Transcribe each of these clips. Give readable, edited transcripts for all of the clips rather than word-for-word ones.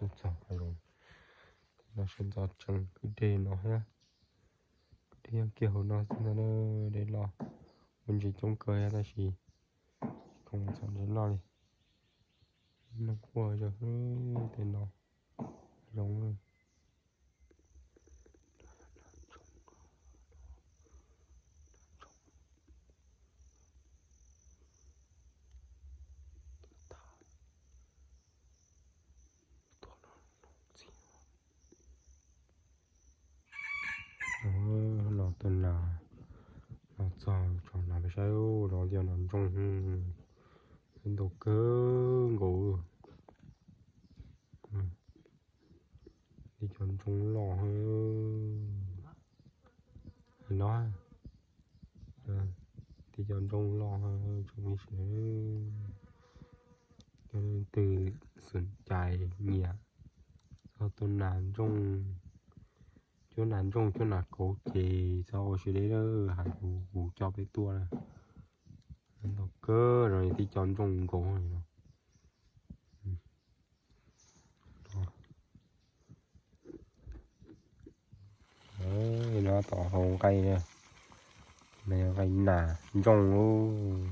Tôi chẳng phải rồi nó sinh ra chẳng cái đề nó ha cái đề kiểu nó sinh ra nó để lo mình chỉ trông cười hay là gì không chẳng đến lo đi nó qua cho để nó giống rồi nó tên là nó chọn là phải sao nó giờ nó trong hình đồ cơ ngủ đi chọn trong lò nó đi chọn trong lò trong mình sẽ từ sườn chạy nhẹ sau tuần nàn trong chỗ nàn trong chỗ nào cố thì sau sẽ đấy đó hải vụ cho cái tua này nó cơ rồi đi chọn trong cổ này đấy nó tỏ hồng cây nè này cây nà trong luôn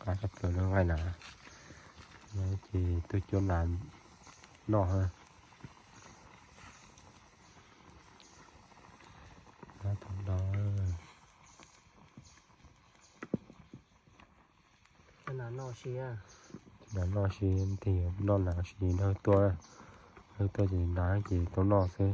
cả các kiểu nó cây nà đấy thì tôi cho nàn nó ha nó thằng đó là nó xí à là nó xí thì nó là xí hơi to thì nó sẽ